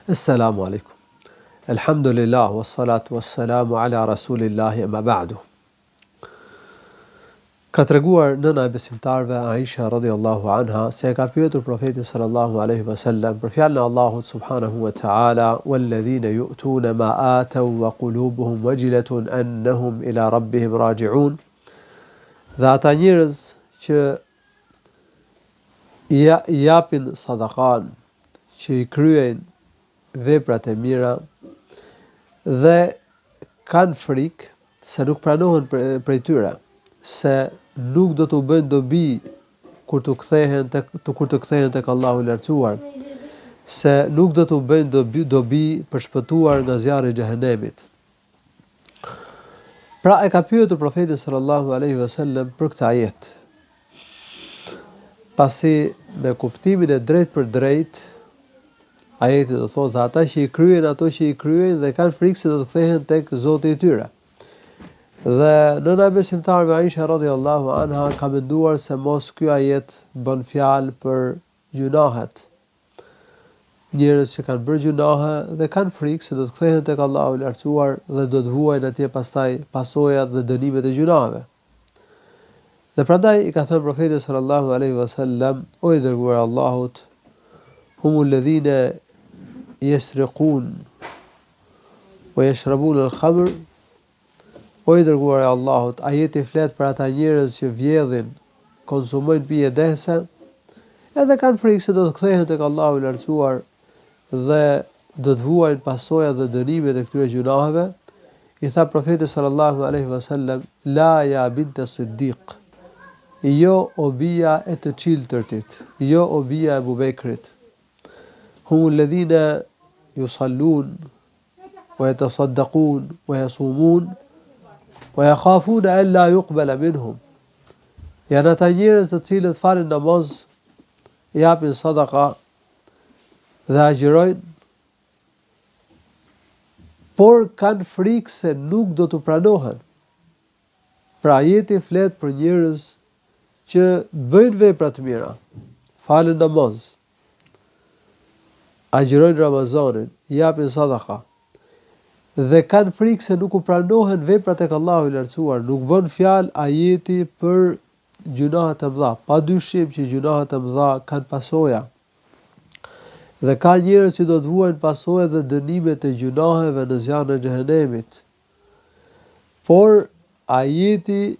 Assalamu alaikum. Alhamdulillah, wassalatu wassalamu ala rasulillahi amma ba'du. Ka treguar nëna e besimtarve Aisha radhiyallahu anha se e ka pyetur profetin sallallahu alaihi wasallam për fjalën e Allahut subhanahu wa ta'ala walladhina yu'tuna ma ataw wa qulubuhum wajilatun annahum ila rabbihim raji'un. Dhe ata njerëz që japin sadakan, që i kryejnë veprat e mira dhe kanë frikë se nuk pranohen prej tyre, se nuk do t'u bëjnë dobi kur të kthehen tek Allahu i lartësuar, se nuk do t'u bëjnë dobi për shpëtuar nga zjarri i xhehenemit. Pra e ka pyetur profeti sallallahu alaihi wasallam për këtë ajet. Pasi me kuptimin e drejt për drejt, ajeti do thotë se ata që i kryejnë ato që i kryejnë dhe kanë frikë se do të kthehen tek Zoti i tyre. Dhe nëna e besimtarëve Aisha radhiyallahu anha ka menduar se mos ky ajet bën fjalë për gjunahet. Njerëz që kanë bërë gjunahe dhe kanë frikë se do të kthehen tek Allahu i lartësuar dhe do të vuajnë atje pastaj pasojat dhe dënimet e gjunaheve. Dhe prandaj i ka thënë profeti sallallahu alaihi wasallam: O i dërguar Allahut, humul ladhina yasriqun wa yashrabun al-khamr. O i dërguar e Allahut, ajeti flet për ata njerëz që vjedhin, konsumojnë pije dehse, edhe kanë frikë se do të kthehen tek Allahu i lartësuar dhe do të vuajnë pasojat dhe dënimet e këtyre gjunaheve. I tha profeti sallallahu alaihi wasallam: La ya bint as-Siddiq. Jo o bija e të çiltërtit, jo o bija e Abubekrit. Humul ladhina yusallun wa yatasaddaqun wa yasumun wa yakhafuna an la yuqbala minhum. Janë ata njerëz të cilët falin namaz, japin sadaka dhe agjërojnë, por kanë frikë se nuk do të pranohen. Pra ajeti flet për njerëz që bëjnë vepra të mira, falen namaz, agjërojnë Ramazanin, japin sadaka, dhe kanë frikë se nuk u pranohen veprat tek Allahu i lartësuar. Nuk bën fjalë ajeti për gjunahet e mëdha, padyshim që gjunahet e mëdha kanë pasoja. Dhe ka njerëz që do të vuajnë pasojat dhe dënimet e gjunaheve në zjarrin e xhehenemit. Por ajeti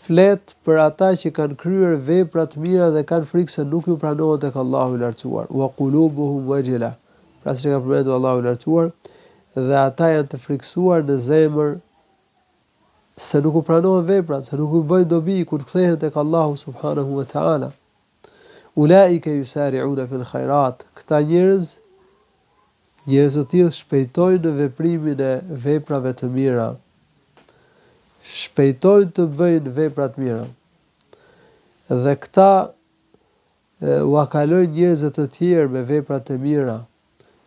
flet për ata që kanë kryer vepra të mira dhe kanë frikë se nuk ju pranohen tek Allahu i lartësuar. Wa qulubuhum wajila. Pra si ka përmendur Allahu i lartësuar, dhe ata janë të frikësuar në zemër se nuk u pranohen veprat, se nuk u bëjnë dobi kur të kthehen tek Allahu subhanahu wa ta'ala. Ulaika yusari'una fil khairat. Këta njerëz të tillë shpejtojnë në veprimin e veprave të mira. Shpejtojnë të bëjnë vepra të mira. Dhe këta u akalojnë njerëzve të tjerë me veprat e mira.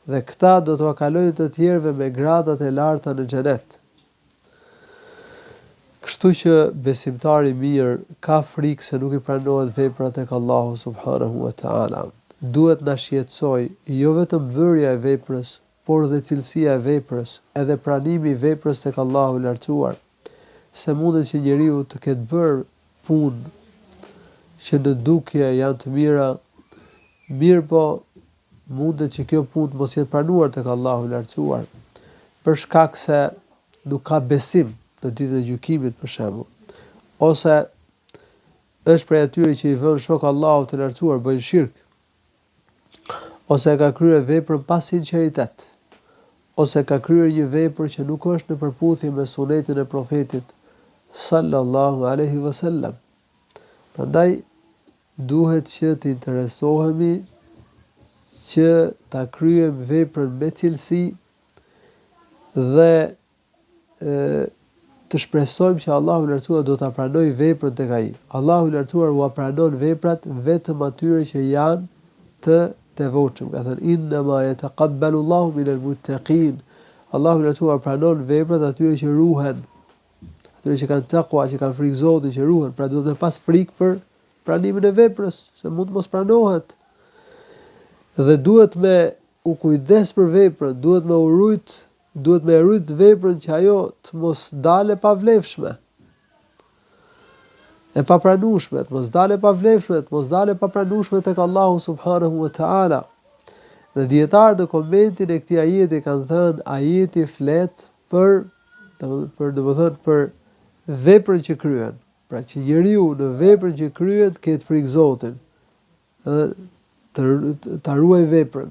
Dhe këta do të akalojnë të tjerëve me gradat e larta në xhenet. Kështu që besimtari mirë ka frikë se nuk i pranohet veprat tek Allahu subhanahu wa ta'ala. Duhet na shqetësoj jo vetëm bërja e veprës, por dhe cilësia e veprës, edhe pranimi i veprës tek Allahu i lartësuar. Se mundet që njeriu të ketë bërë punë që në dukje janë të mira, mirë po mundet që kjo punë mos jetë pranuar tek Allahu i lartësuar, për shkak se nuk ka besim në ditën e gjykimit për shembull, ose është prej atyre që i vën shok Allahut të lartësuar, bëjnë shirk, ose ka kryer veprën pa sinqeritet, ose ka kryer një vepër që nuk është në përputhje me sunetin e profetit sallallahu alaihi wasallam. Prandaj duhet që të interesohemi që ta kryejmë veprën me cilësi dhe të shpresojmë që Allahu i lartësuar do ta pranojë veprën tek ai. Allahu i lartësuar u pranon veprat vetëm atyre që janë të devotshëm. Ka thënë inna ma yataqabbalu Allahu minal muttaqin. Allahu i lartësuar pranon veprat atyre që ruhen, atyre që kanë takwa, që kanë frikë Zotit, që ruhen. Pra duhet të pas frikë për pranimin e veprës, se mund të mos pranohet. Dhe duhet me u kujdes për veprën, duhet me rujt veprën që ajo të mos dale pa vlefshme. E papranueshme, të mos dale pa vlefshme, të mos dale pa pranueshme tek Allahu subhanahu wa taala. Dhe dietarët në komentin e këtij ajeti kanë thënë ajeti flet për veprën që kryen. Pra që njeriu në veprën që kryen të ketë frikë Zotin. Ta ruaj veprën.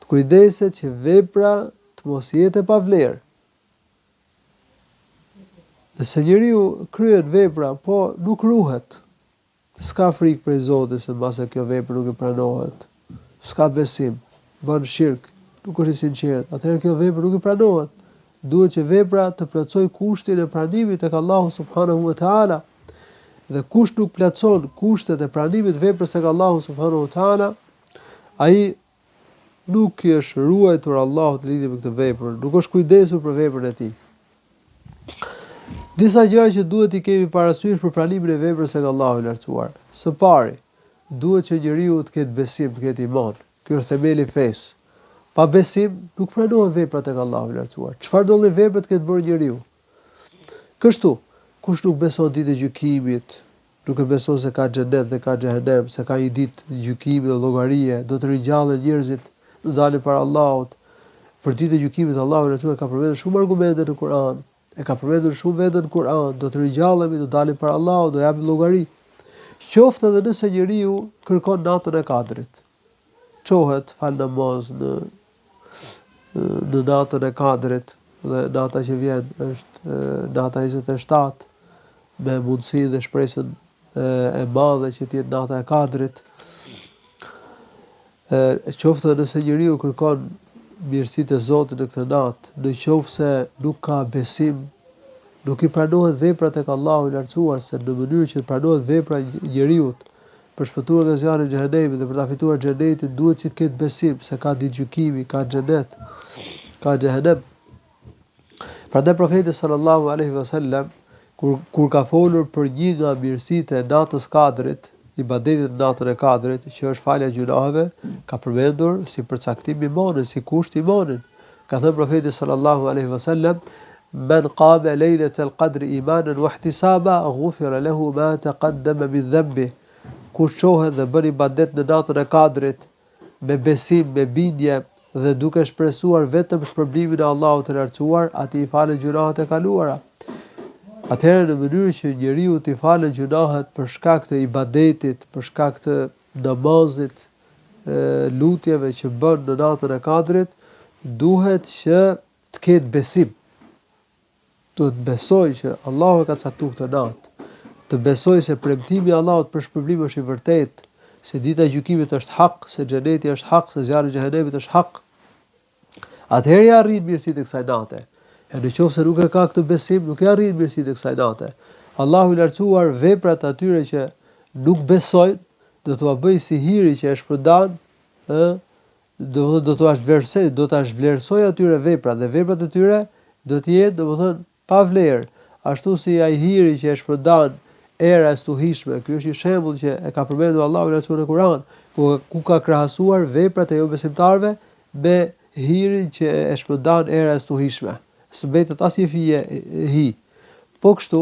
Të kujdeset që vepra të mos jetë pa vlerë. Nëse njeriu kryen vepra, po nuk ruhet, s'ka frikë prej Zotit se mbase kjo vepër nuk e pranohet, s'ka besim, bën shirk, nuk është i sinqert, atëherë kjo vepër nuk e pranohet. Duhet që vepra të plotësoj kushtin e pranimit tek Allahu subhanahu wa taala. Dhe kush nuk plotëson kushtet e pranimit veprës tek Allahu subhanahu wa taala, ai nuk i është ruajtur Allahut lidhje me këtë vepër, nuk është kujdesur për veprën e tij. Disa gjëra që duhet i kemi parasysh për pranimin e veprës tek Allahu i lartësuar. Së pari, duhet që njeriu të ketë besim, të ketë iman. Ky është themeli i fesë. Pa besim nuk pranohen veprat tek Allahu i lartësuar. Çfarë do lloj vepre të ketë bërë njeriu? Kështu, kush nuk beson ditën e gjykimit, nuk e beson se ka xhenet dhe ka xhehenem, se ka një ditë gjykimi dhe llogarie, do të ringjallen njerëzit, do dalin para Allahut. Për ditën e gjykimit Allahu i lartësuar ka përmendur shumë argumente në Kur'an. E ka përmendur shumë vetë në Kur'an, do të ringjallemi, do dalim para Allahut, do japim llogari. Qoftë edhe nëse njeriu kërkon natën e Kadrit. Çohet, fal namaz në natën e Kadrit, dhe nata që vjen është nata 27, me mundësi dhe shpresën e madhe që të jetë nata e Kadrit. Qoftë nëse njeriu kërkon mirësitë e Zotit në këtë natë, në qoftë se nuk ka besim, nuk i pranohet vepra tek Allahu i lartësuar, se në mënyrë që të pranohet vepra njeriu për shpëtuar nga zjarri i xhehenemit dhe për ta fituar xhenetin, duhet që të ketë besim se ka ditë gjykimi, ka xhenet, ka xhehenem. Prandaj profeti sallallahu alaihi wasallam kur ka folur për një nga mirësitë e natës Kadrit, ibadetit në natën e Kadrit, që është falja e gjunaheve, ka përmendur si përcaktim imanin, si kusht imanin. Ka thënë profeti sallallahu alaihi wasallam: "Man qama laylatal qadri imanan wa ihtisaba, ghufira lahu ma taqaddama min dhanbi." Kush çohet dhe bën ibadet në natën e Kadrit me besim, me bindje dhe duke shpresuar vetëm shpërblimin e Allahut të lartësuar, atij i falen gjunahet e kaluara. Atëherë në mënyrë që njeriu t'i falen gjunahet për shkak të ibadetit, për shkak të namazit, lutjeve që bën në natën e Kadrit, duhet që të ketë besim. Duhet besoj që Allahu ka caktuar këtë natë. Të besoj se premtimi i Allahut për shpërblim është i vërtetë, se dita e gjykimit është hak, se xheneti është hak, se zjarri i xhehenemit është hak. Atëherë ja arrin mirësitë e kësaj nate. E nëse nuk e ka këtë besim, nuk e arrin mirësitë e kësaj nate. Allahu i lartësuar veprat atyre që nuk besojnë, do t'ua bëj si hiri që e shpërndan, do t'ua vlerësoj atyre veprat dhe veprat e tyre do të jenë domethënë pa vlerë. Ashtu si ai hiri që e shpërndan era e stuhishme. Ky është një shembull që e ka përmendur Allahu i lartësuar në Kur'an, ku ka krahasuar veprat e jo besimtarëve me hirin që e shpërndan era e stuhishme. S'mbetet asnjë fije hi. Po kështu,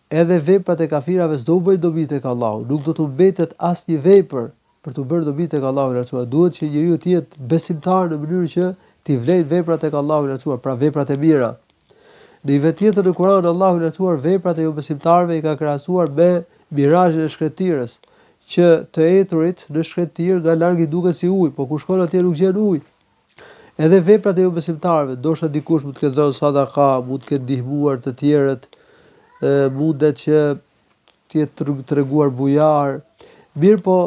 edhe veprat e kafirave s'do bëjnë dobi tek Allahu, nuk do të mbetet asnjë vepër për të bërë dobi tek Allahu i lartësuar. Duhet që njeriu të jetë besimtar në mënyrë që t'i vlejë veprat tek Allahu i lartësuar, pra veprat e mira. Në një vetë tjetër në Kur'an, Allahu i lartësuar veprat e jo besimtarëve i ka krahasuar me mirazhin e shkretirës, që të eturit në shkretir nga larg i duket si ujë, po kur shkon atje nuk gjen ujë. Edhe veprat e jo besimtarëve, ndoshta dikush mund të ketë dhënë sadaka, mund të ketë ndihmuar të tjerët, mundet që të jetë treguar bujar, mirë po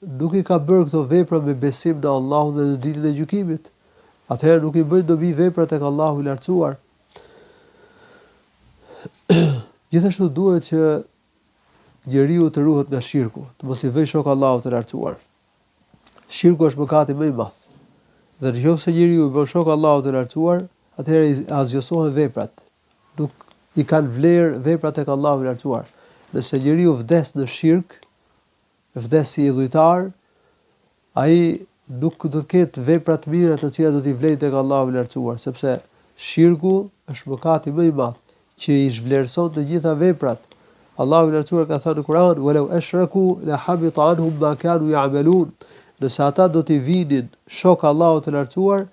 nuk i ka bërë këto vepra me besim në Allahun dhe në ditën e gjykimit. Atëherë nuk i bëjnë dobi veprat tek Allahu i lartësuar. Gjithashtu duhet që njeriu të ruhet nga shirku, të mos i vëjë shok Allahut të lartësuar. Shirku është mëkati më i madh. Dhe nëse njeriu i bën shok Allahut të lartësuar, atëherë i azgjosohen veprat. Nuk i kanë vlerë veprat tek Allahu i lartësuar. Nëse njeriu vdes në shirk, vdes si idhujtar, ai nuk do të ketë vepra të mira të cilat do t'i vlejë tek Allahu i lartësuar, sepse shirku është mëkati më i madh që i zhvlerëson të gjitha veprat. Allahu i lartësuar ka thënë në Kur'an: "Walau ashraku la habita anhum ma kanu ya'malun." Nëse ata do t'i vinin shok Allahut të lartësuar,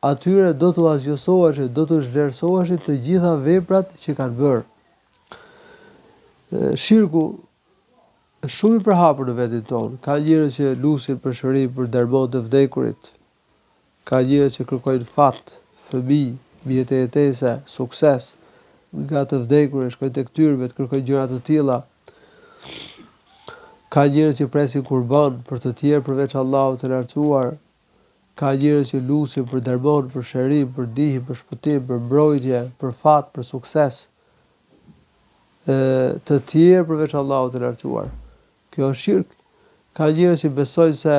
atyre do t'u azgjësoheshin, do t'u zhvlerësoheshin të gjitha veprat që kanë bërë. Shirku është shumë i përhapur në vendin tonë. Ka njerëz që lusin për shërim, për dërmon të vdekurit. Ka njerëz që kërkojnë fat, fëmijë, mbijetese, sukses nga të vdekurit, shkojnë tek tyrbet, kërkojnë gjëra të tilla. Ka njerëz që presin kurban për të tjerë përveç Allahut të lartësuar. Ka njerëz që lusin për dërmon, për shërim, për ndihmë, për shpëtim, për mbrojtje, për fat, për sukses. Të tjerë përveç Allahut të lartësuar. Kjo është shirk. Ka njerëz që besojnë se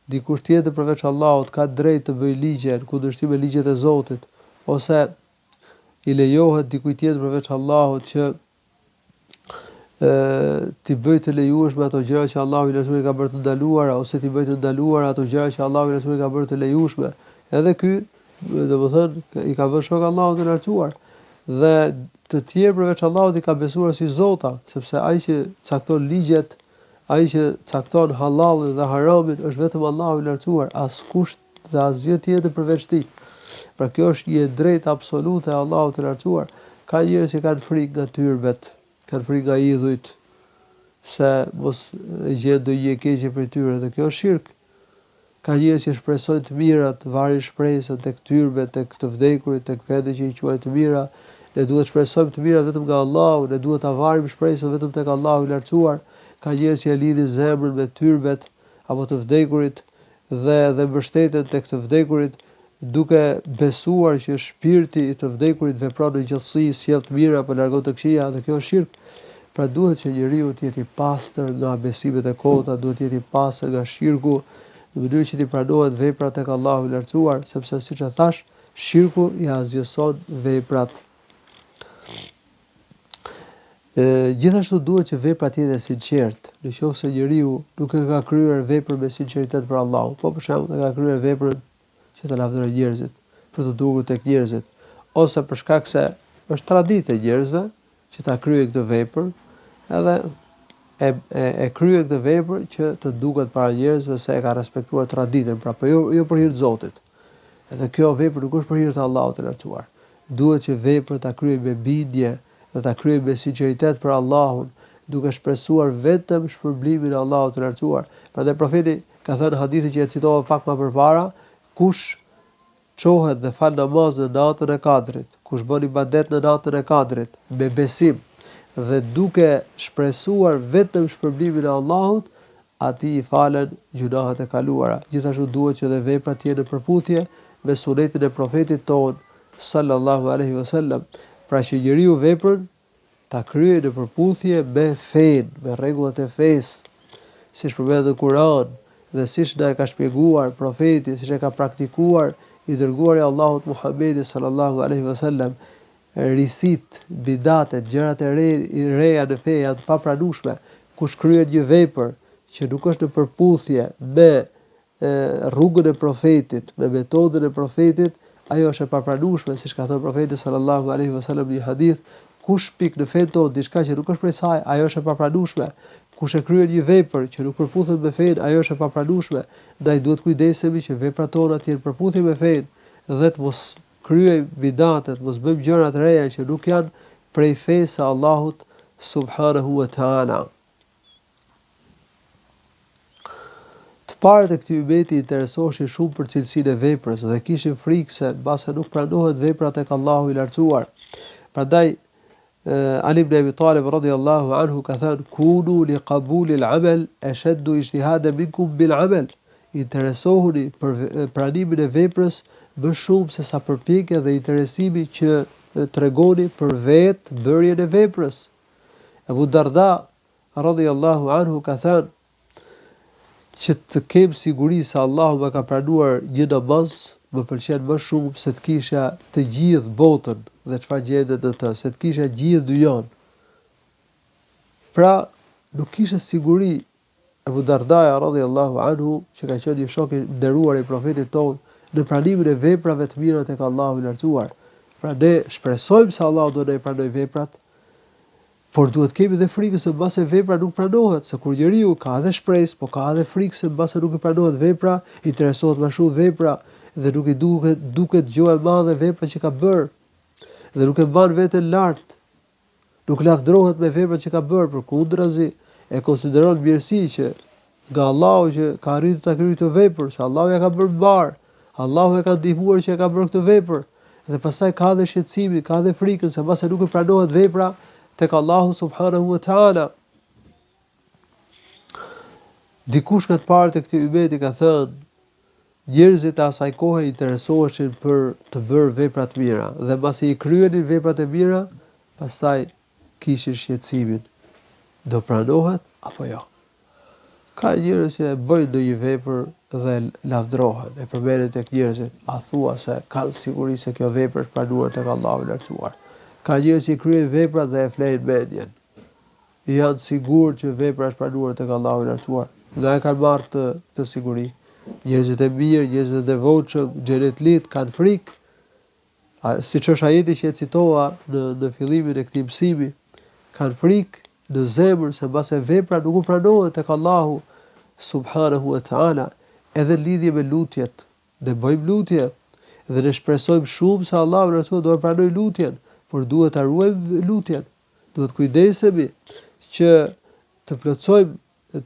dikush tjetër përveç Allahut ka drejt të bëjë ligje në kundërshtim me ligjet e Zotit, ose i lejohet dikujt tjetër përveç Allahut që ti bëj të lejueshme ato gjëra që Allahu i lartësuar i ka bërë të ndaluara, ose ti bëj të ndaluara ato gjëra që Allahu i lartësuar i ka bërë të lejueshme. Edhe ky, domethënë, i ka vënë shok Allahut të lartësuar. Dhe të tjerë përveç Allahut i ka besuar si zota, sepse ai që cakton ligjet, ai që cakton halallin dhe haramin është vetëm Allahu i lartësuar, askush dhe asgjë tjetër përveç tij. Pra kjo është një drejtë absolute e Allahut të lartësuar. Ka njerëz që kanë frikë nga tyrbet, kanë frikë nga idhujt, se mos gjen ndonjë e keqe për tyre, dhe kjo është shirk. Ka njerëz që shpresojnë të mirat, varin shpresën tek tyrbet, tek të vdekurit, tek vendet që i quajnë të mira. Ne duhet të shpresojmë të mirat vetëm nga Allahu, ne duhet ta varim shpresën vetëm tek Allahu i lartësuar. Ka njerëz që e lidhin zemrën me tyrbet apo të vdekurit dhe mbështeten tek të vdekurit, duke besuar që shpirti i të vdekurit vepron në gjithësi, sjell të mira apo largon të këqija, dhe kjo është shirk. Pra duhet që njeriu të jetë i pastër nga besimet e kota, duhet të jetë i pastër nga shirku, në mënyrë që të pranohet veprat tek Allahu i lartësuar, sepse siç e thash, shirku i azgjëson veprat. Gjithashtu duhet që vepra të jenë e sinqertë. Nëse njeriu nuk e ka kryer veprën me sinqeritet për Allahun, po për shembull e ka kryer veprën që të lavdërojë njerëzit, për të dukur tek njerëzit, ose për shkak se është traditë e njerëzve që ta kryejnë këtë vepër, edhe e kryen këtë vepër që të duket para njerëzve se e ka respektuar traditën, pra po jo për hir të Zotit. Edhe kjo vepër nuk është për hir të Allahut të lartësuar. Duhet që veprën ta kryejë me bindje dhe ta kryejë me sinqeritet për Allahun, duke shpresuar vetëm shpërblimin e Allahut të lartësuar. Prandaj profeti ka thënë hadithin që e citova pak më përpara: kush çohet dhe fal namaz në natën e Kadrit, kush bën ibadet në natën e Kadrit me besim dhe duke shpresuar vetëm shpërblimin e Allahut, atij i falen gjunahet e kaluara. Gjithashtu duhet që edhe veprat të jenë në përputhje me sunetin e profetit ton sallallahu alaihi wasallam, pra që njeriu veprën ta kryejë në përputhje me fen, me rregullat e fesë, siç përmendet në Kur'an dhe siç na e ka shpjeguar profeti, siç e ka praktikuar i dërguari Allahut Muhammedi sallallahu alaihi wasallam. Risit, bidatet, gjërat e reja në fe janë të papranueshme. Kush kryen një vepër që nuk është në përputhje me rrugën e profetit, me metodën e profetit, ajo është e papranueshme, siç ka thënë profeti sallallahu alaihi wasallam në një hadith: kush pik në fen tonë diçka që nuk është prej saj, ajo është e papranueshme. Kush e kryen një vepër që nuk përputhet me fen, ajo është e papranueshme. Ndaj duhet kujdesemi që veprat tona të jenë përputhje me fen dhe të mos kryej bidatet, mos bëjmë gjëra të reja që nuk janë prej fesë së Allahut subhanahu wa taala. Të parët e këtij umeti interesoheshin shumë për cilësinë e veprës dhe kishin frikë se mbase nuk pranohet vepra tek Allahu i lartësuar. Prandaj Ali ibn Abi Talib radhiyallahu anhu ka thënë: "Kunu li qabuli al-amal ashaddu ijtihadan minkum bil-amal." Interesohuni për pranimin e veprës më shumë se sa përpjekja dhe interesimi që tregoni për vetë bërjen e veprës. Abu Darda radhiyallahu anhu ka thënë që të kem siguri se Allahu më ka pranuar një namaz, më pëlqen më shumë se të kisha të gjithë botën dhe çfarë gjendet në të, se të kisha gjithë dynjan. Pra, nuk kisha siguri Abu Dardaja radhiyallahu anhu, që ka qenë një shok i nderuar i profetit tonë, në pranimin e veprave të mira tek Allahu i lartësuar. Pra ne shpresojmë se Allahu do na pranoj veprat, por duhet kemi dhe frikë se mbase vepra nuk pranohet, se kur njeriu ka edhe shpresë, po ka edhe frikë se mbase nuk i pranohet vepra, interesohet më shumë vepra dhe nuk i duket gjë e madhe vepra që ka bërë, dhe nuk e mban veten lart, nuk lavdërohet me veprat që ka bërë, përkundrazi e konsideron mirësi që nga Allahu që ka arritur ta kryejë këtë vepër, se Allahu ja ka bërë mbar, Allahu e ka ndihmuar që e ka bërë këtë vepër, dhe pastaj ka dhe shqetësimin, ka dhe frikën se mbase nuk i pranohet vepra tek Allahu subhanahu wa taala. Dikush nga të parët e këtij ymeti ka thënë, njerëzit e asaj kohe interesoheshin për të bërë vepra të mira, dhe mbasi i kryenin veprat e mira, pastaj kishin shqetësimin. Do pranohet apo jo? Ka njerëz që bëjnë ndonjë vepër dhe lavdërohen, e përmenden tek njerëzit, a thua se kanë siguri se kjo vepër është pranuar tek Allahu i lartësuar. Ka njerëz që kryejnë vepra dhe e flejnë mendjen. Janë sigurt që vepra është pranuar tek Allahu i lartësuar. Nga e kanë marrë këtë siguri? Njerëzit e mirë, njerëzit e devotshëm, xhenetlit kanë frikë. Siç është ajeti që e citova në fillimin e këtij mësimi, kanë frikë në zemër se mbase vepra nuk u pranohet tek Allahu subhanahu wa taala. Edhe lidhje me lutjet, ne bëjmë lutje dhe ne shpresojmë shumë se Allahu na do të pranojë lutjen, por duhet ta ruajmë lutjen. Duhet kujdesemi që të plotësojmë,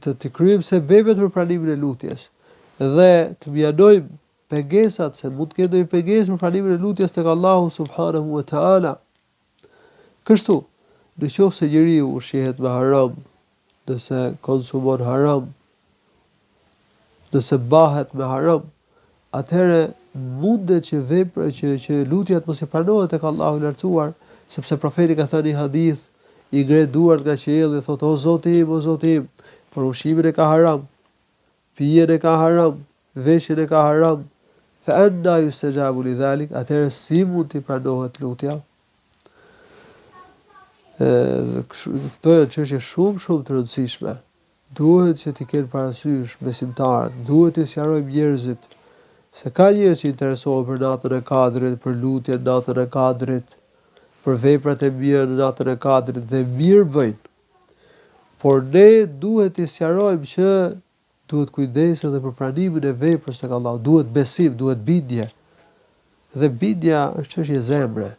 të kryejmë sebepet për pranimin e lutjes dhe të mjanojmë pengesat, se mund të ketë ndonjë pengesë për pranimin e lutjes tek Allahu subhanahu wa taala. Kështu, nëse njeriu ushqehet me haram, nëse konsumon haram, nëse bahet me haram, atëherë mundet që vepra që lutjet mos i pranohet tek Allahu i lartësuar, sepse profeti ka thënë një hadith, i ngre duart nga qielli, thotë o Zoti im, por ushqimin e ka haram, pijen e ka haram, veshjen e ka haram, fa anna yustajabu lidhalik, atëherë si mund të pranohet lutja? Këto janë çështje shumë të rëndësishme. Duhet që t'i kenë parasysh besimtarët, duhet t'i sqarojmë njerëzit se ka njerëz që interesohen për natën e Kadrit, për lutjen në natën e Kadrit, për veprat e mira në natën e Kadrit dhe mirë bëjnë. Por ne duhet t'i sqarojmë që duhet kujdes edhe për pranimin e veprës tek Allahu, duhet besim, duhet bindje. Dhe bindja është çështje zemre.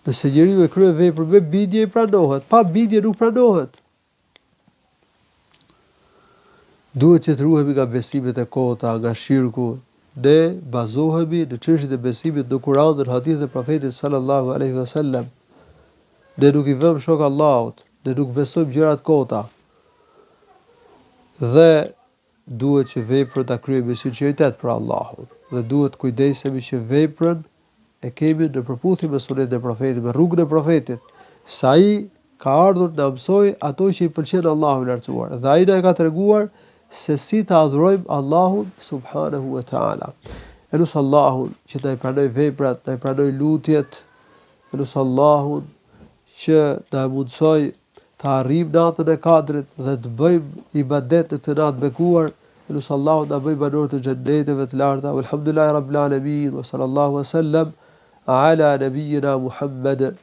Nëse njeriu e kryen vepër me bindje i pranohet, pa bindje nuk pranohet. Duhet që të ruhemi nga besimet e kota, nga shirku. Ne bazohemi në çështjet e besimit në Kur'an dhe në hadithet e profetit sallallahu alaihi wasallam. Ne nuk i vëmë shok Allahut, ne nuk besojmë gjërat kota. Dhe duhet që veprën ta kryejmë me sinqeritet për Allahun. Dhe duhet kujdesemi që veprën e kemi në përputhje me sunetin e profetit, me rrugën e profetit. Sa ai ka ardhur të na mësojë ato që i pëlqen Allahu i lartësuar. Dhe ai na ka treguar se si të adhurojmë Allahun subhanahu wa taala. Elusi Allahun që të pranoj veprat, të pranoj lutjet. Elusi Allahun që të mundsoj të arrijmë natën e Kadrit dhe të bëjmë ibadet në këtë natë bekuar. Elusi Allahun na bëj banor të xheneteve të larta. Alhamdulillahi rabbil alamin wa sallallahu wa sallam ala nabiyyina Muhammad